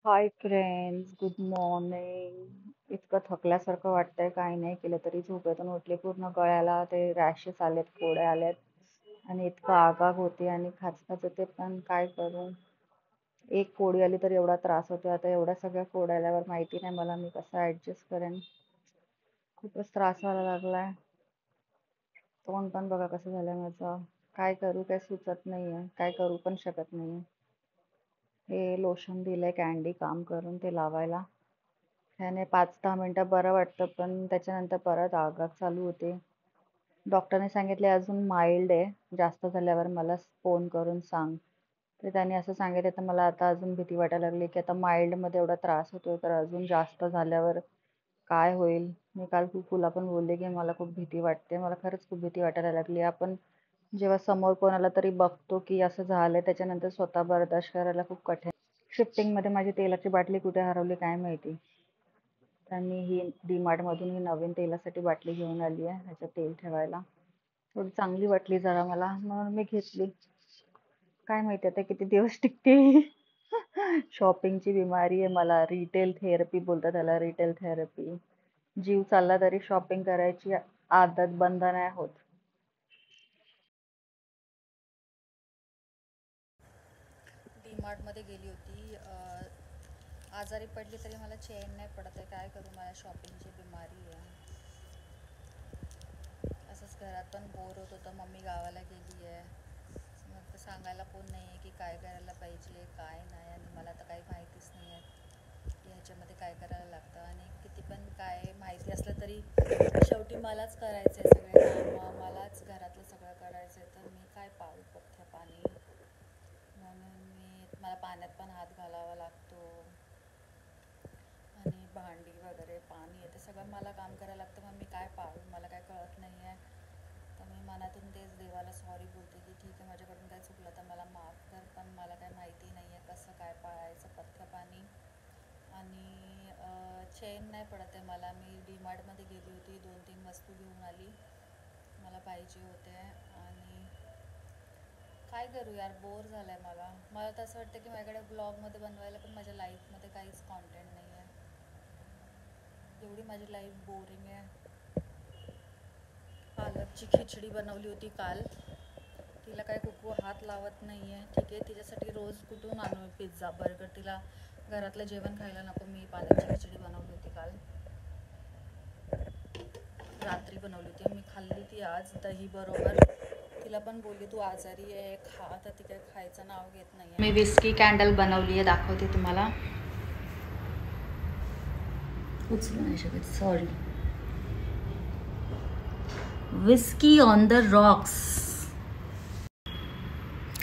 Hi friends, good morning. इतकं थकल्यासारखं वाटतंय. काही नाही केलं तरी झोपेतून उठले, पूर्ण गळ्याला ते रॅशेस आलेत, फोड्या आल्यात आणि इतकं आगाग होते आणि खाजखाज होते. पण काय करू, एक फोडी आली तर एवढा त्रास होतो. आता एवढ्या सगळ्या फोड्या आल्यावर माहिती नाही मला मी कसं ॲडजस्ट करेन. खूपच त्रास व्हायला लागलाय. तोंड पण बघा कसं झालंय माझं. काय करू, काय सुचत नाहीये, काय करू पण शकत नाहीये. हे लोशन दिलंय कॅन्डी काम करून ते लावायला. त्याने 5-10 मिनटं बरं वाटतं, पण त्याच्यानंतर परत आगाग चालू होते. डॉक्टरने सांगितले अजून माइल्ड आहे, जास्त झाल्यावर मला फोन करून सांग. तर त्याने असं सांगितलं, तर मला आता अजून भीती वाटायला लागली की आता माइल्डमध्ये एवढा त्रास होतोय तर अजून जास्त झाल्यावर काय होईल. मी काल तुला पण बोलले की मला खूप भीती वाटते. मला खरंच खूप भीती वाटायला लागली. आपण जेव्हा समोर कोणाला तरी बघतो की असं झालंय, त्याच्यानंतर स्वतः बर्दाश्त करायला खूप कठीण. शिफ्टिंगमध्ये माझी तेलाची बाटली कुठे हरवली काय माहिती. त्यांनी ही डीमार्टमधून ही नवीन तेलासाठी बाटली घेऊन आली आहे, ह्याच्यात तेल ठेवायला. थोडी चांगली वाटली जरा मला, म्हणून मी घेतली. काय माहिती आता किती दिवस टिकते ही. शॉपिंगची बिमारी आहे मला. रिटेल थेरपी बोलतात त्याला, रिटेल थेरपी. जीव चालला तरी शॉपिंग करायची आदत बंद नाही होत. डीमार्टमध्ये गेली होती. आजारी पडली तरी मला चैन नाही पडत आहे. काय करू, मला शॉपिंगची बिमारी आहे. असंच घरात पण बोर होत होतं. मम्मी गावाला गेली आहे, मग सांगायला कोण नाही आहे की काय करायला पाहिजे काय नाही. आणि मला तर काही माहितीच नाही आहे की ह्याच्यामध्ये काय करायला लागतं. आणि किती पण काय माहिती असलं तरी शेवटी मलाच करायचं आहे सगळे कामं, मलाच घरातलं सगळं करायचं आहे. तर मी काय पाहू पथ्य पाणी, म्हणून मला पाण्यात पण हात घालावा लागतो आणि भांडी वगैरे पाणी येते सगळं मला काम करायला लागतं. मग मी काय पाहू, मला काय कळत नाही आहे. तर मी मनातून तेच देवाला सॉरी बोलते की ठीक आहे, माझ्याकडून काय चुकलं तर मला माफ कर, पण मला काय माहिती नाही आहे कसं काय पाळायचं पथ्य पाणी. आणि चैन नाही पडत आहे मला. मी डीमार्टमध्ये गेली होती, 2-3 वस्तू घेऊन आली, मला पाहिजे होते. आणि काय करू यार, बोर झालं आहे मला. मला तर असं वाटतं की माझ्याकडे ब्लॉगमध्ये बनवायला पण माझ्या लाईफमध्ये काहीच कॉन्टेंट नाही आहे. एवढी माझी लाईफ बोरिंग आहे. पालकची खिचडी बनवली होती काल. तिला काय कुकू हात लावत नाही आहे. ठीक आहे, तिच्यासाठी रोज कुठून आणू पिझ्झा बर्गर, तिला घरातलं जेवण खायला नको. मी पालकची खिचडी बनवली होती काल, रात्री बनवली होती. मी खाल्ली ती आज दही बरोबर. तिला पण बोलली तू आजारी आहे खा, तर ती काय खायचं नाव घेत नाही आहे. मी विस्की कॅन्डल बनवली आहे, दाखवते तुम्हाला. उचलू नाही शकत, sorry. Whisky on the Roxx.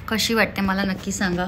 कशी वाटते मला नक्की सांगा.